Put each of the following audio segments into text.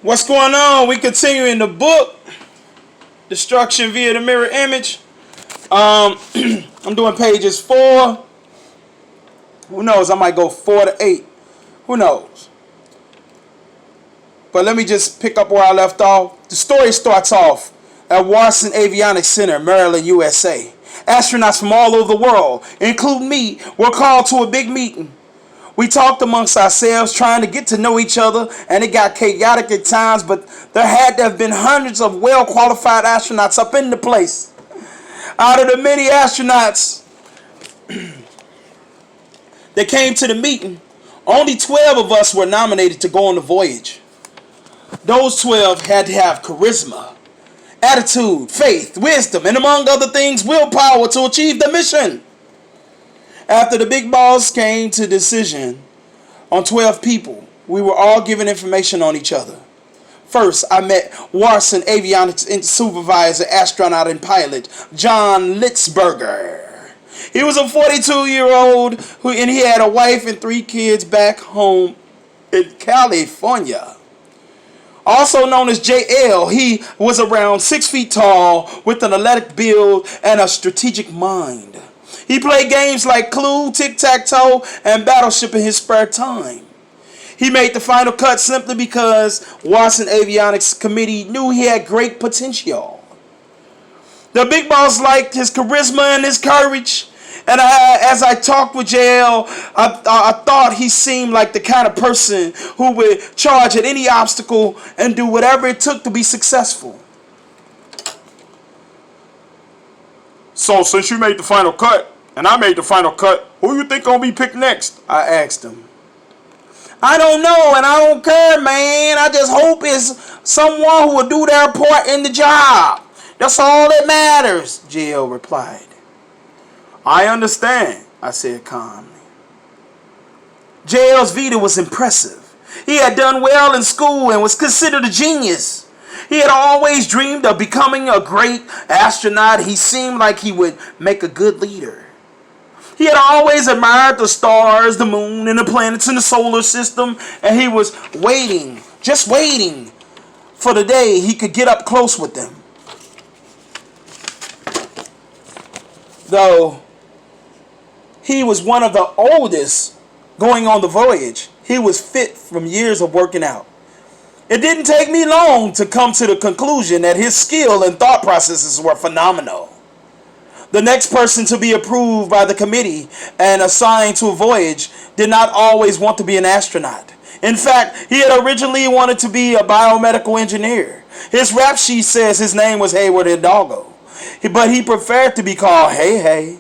What's going on? We continue in the book, Destruction via the Mirror Image. I'm doing pages 4. Who knows? I might go 4 to 8. Who knows? But let me just pick up where I left off. The story starts off at Washington Avionics Center, Maryland, USA. Astronauts from all over the world, including me, were called to a big meeting. We talked amongst ourselves, trying to get to know each other, and it got chaotic at times, but there had to have been hundreds of well-qualified astronauts up in the place. Out of the many astronauts that came to the meeting, only 12 of us were nominated to go on the voyage. Those 12 had to have charisma, attitude, faith, wisdom, and among other things, willpower to achieve the mission. After the big boss came to decision on 12 people, we were all given information on each other. First, I met Washington Avionics supervisor, astronaut, and pilot, John Litzberger. He was a 42-year-old and he had a wife and 3 kids back home in California. Also known as JL, he was around 6 feet tall with an athletic build and a strategic mind. He played games like Clue, Tic-Tac-Toe, and Battleship in his spare time. He made the final cut simply because Washington Avionics Committee knew he had great potential. The big boss liked his charisma and his courage. And as I talked with JL, I thought he seemed like the kind of person who would charge at any obstacle and do whatever it took to be successful. So since you made the final cut, and I made the final cut, who you think gonna be picked next? I asked him. I don't know, and I don't care, man. I just hope it's someone who will do their part in the job. That's all that matters, JL replied. I understand, I said calmly. JL's vita was impressive. He had done well in school and was considered a genius. He had always dreamed of becoming a great astronaut. He seemed like he would make a good leader. He had always admired the stars, the moon, and the planets in the solar system, and he was waiting, just waiting for the day he could get up close with them. Though he was one of the oldest going on the voyage, he was fit from years of working out. It didn't take me long to come to the conclusion that his skill and thought processes were phenomenal. The next person to be approved by the committee and assigned to a voyage did not always want to be an astronaut. In fact, he had originally wanted to be a biomedical engineer. His rap sheet says his name was Hayward Hidalgo, but he preferred to be called Hey Hey.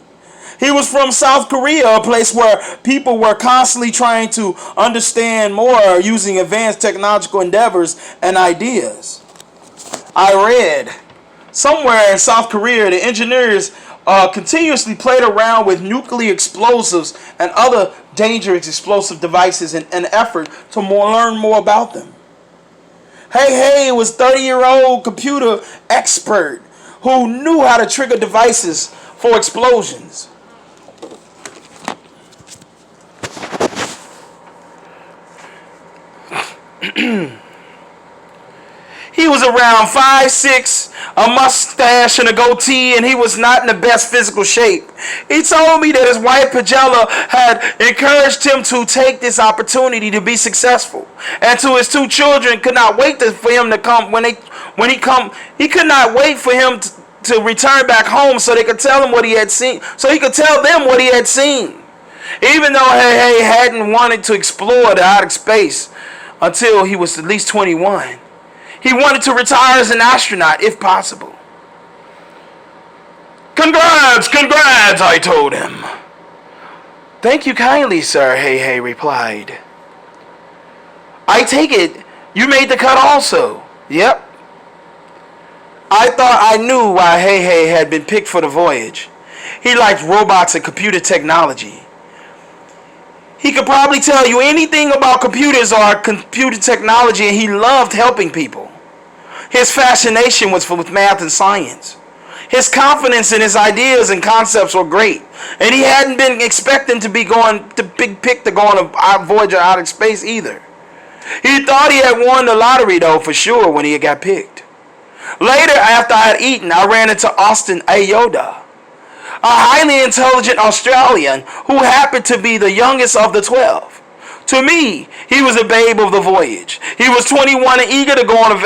He was from South Korea, a place where people were constantly trying to understand more using advanced technological endeavors and ideas. I read somewhere in South Korea, the engineers continuously played around with nuclear explosives and other dangerous explosive devices in an effort to learn more about them. Hey Hey was a 30-year-old computer expert who knew how to trigger devices for explosions. He was around 5'6", a mustache and a goatee, and he was not in the best physical shape. He told me that his wife Pagella had encouraged him to take this opportunity to be successful, and to his 2 children could not wait for him to come he could not wait for him to return back home so they could tell him what he had seen, so he could tell them what he had seen. Even though Hey hadn't wanted to explore the outer space until he was at least 21. He wanted to retire as an astronaut, if possible. Congrats, I told him. Thank you kindly, sir, Hey replied. I take it you made the cut also. Yep. I thought I knew why Hey had been picked for the voyage. He liked robots and computer technology. He could probably tell you anything about computers or computer technology, and he loved helping people. His fascination was with math and science. His confidence in his ideas and concepts were great, and he hadn't been expecting to be picked to go on a voyage out of space either. He thought he had won the lottery though for sure when he got picked. Later, after I had eaten, I ran into Austin Ayoda, a highly intelligent Australian who happened to be the youngest of the 12. To me, he was a babe of the voyage. He was 21 and eager to go on a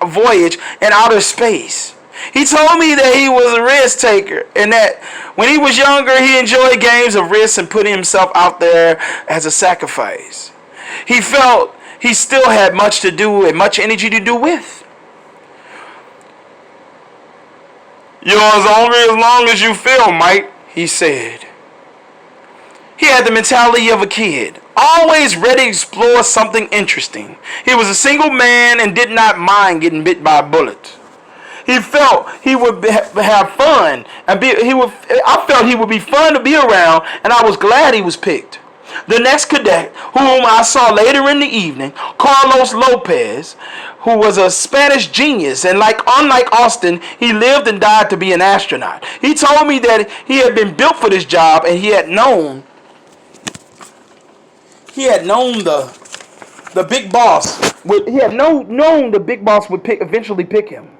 voyage in outer space. He told me that he was a risk taker and that when he was younger, he enjoyed games of risk and putting himself out there as a sacrifice. He felt he still had much to do and much energy to do with. "You're hungry as long as you feel, Mike," he said. He had the mentality of a kid, always ready to explore something interesting. He was a single man and did not mind getting bit by a bullet. He felt he would have fun and I felt he would be fun to be around, and I was glad he was picked. The next cadet, whom I saw later in the evening, Carlos Lopez, who was a Spanish genius, and unlike Austin, he lived and died to be an astronaut. He told me that he had been built for this job, and he had known the big boss would eventually pick him.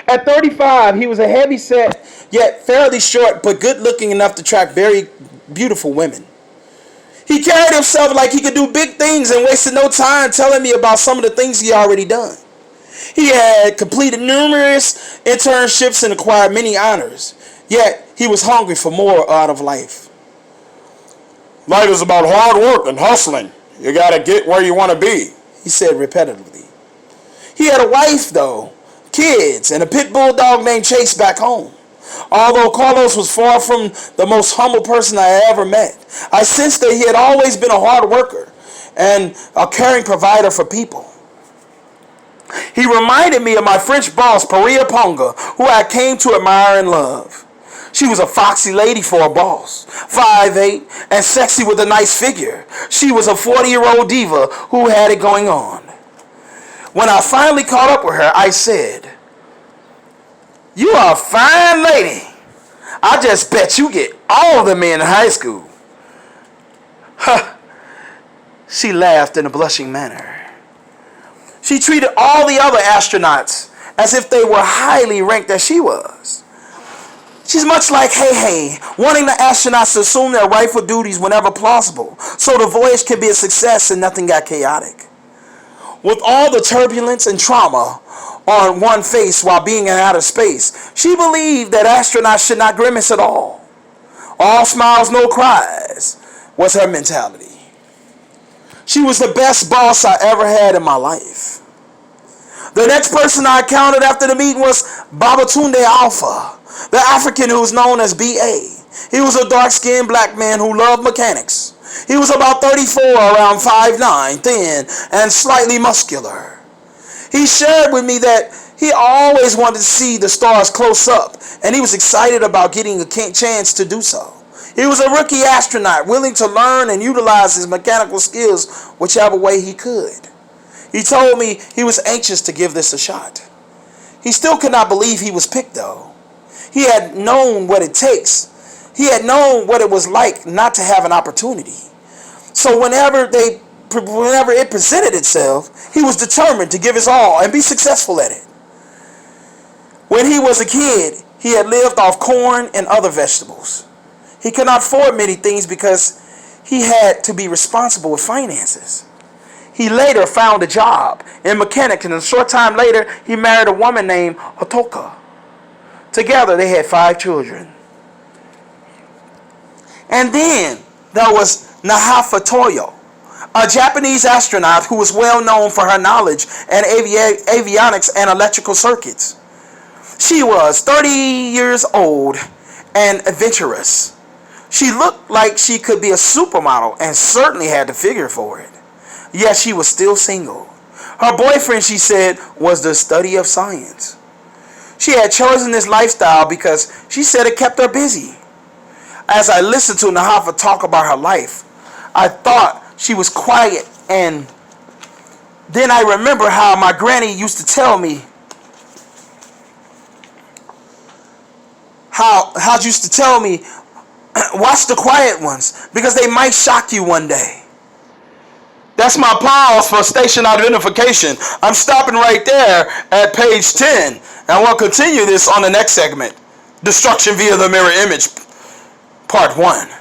At 35, he was a heavy-set, yet fairly short, but good-looking enough to attract very beautiful women. He carried himself like he could do big things and wasted no time telling me about some of the things he already done. He had completed numerous internships and acquired many honors, yet he was hungry for more out of life. "Life is about hard work and hustling. You gotta get where you want to be," he said repetitively. He had a wife, though, kids, and a pit bull dog named Chase back home. Although Carlos was far from the most humble person I had ever met, I sensed that he had always been a hard worker and a caring provider for people. He reminded me of my French boss, Paria Ponga, who I came to admire and love. She was a foxy lady for a boss, 5'8", and sexy with a nice figure. She was a 40-year-old diva who had it going on. When I finally caught up with her, I said, "You are a fine lady. I just bet you get all the men in high school." Huh. She laughed in a blushing manner. She treated all the other astronauts as if they were highly ranked as she was. She's much like Hey, wanting the astronauts to assume their rightful duties whenever plausible, so the voyage can be a success and nothing got chaotic. With all the turbulence and trauma on one face while being in outer space, she believed that astronauts should not grimace at all. All smiles, no cries was her mentality. She was the best boss I ever had in my life. The next person I encountered after the meeting was Babatunde Alpha, the African who was known as B.A. He was a dark-skinned black man who loved mechanics. He was about 34, around 5'9", thin, and slightly muscular. He shared with me that he always wanted to see the stars close up, and he was excited about getting a chance to do so. He was a rookie astronaut, willing to learn and utilize his mechanical skills whichever way he could. He told me he was anxious to give this a shot. He still could not believe he was picked, though. He had known what it takes. He had known what it was like not to have an opportunity. So whenever it presented itself, he was determined to give his all and be successful at it. When he was a kid, he had lived off corn and other vegetables. He could not afford many things because he had to be responsible with finances. He later found a job in mechanics, and a short time later, he married a woman named Otoka. Together, they had 5 children. And then there was Nahafa Toyo, a Japanese astronaut who was well known for her knowledge in avionics and electrical circuits. She was 30 years old and adventurous. She looked like she could be a supermodel and certainly had the figure for it. Yet she was still single. Her boyfriend, she said, was the study of science. She had chosen this lifestyle because she said it kept her busy. As I listened to Nahafa talk about her life, I thought she was quiet, and then I remember how my granny used to tell me how she used to tell me, watch the quiet ones because they might shock you one day. That's my pause for station identification. I'm stopping right there at page 10. And we'll continue this on the next segment. Destruction via the mirror image, part 1.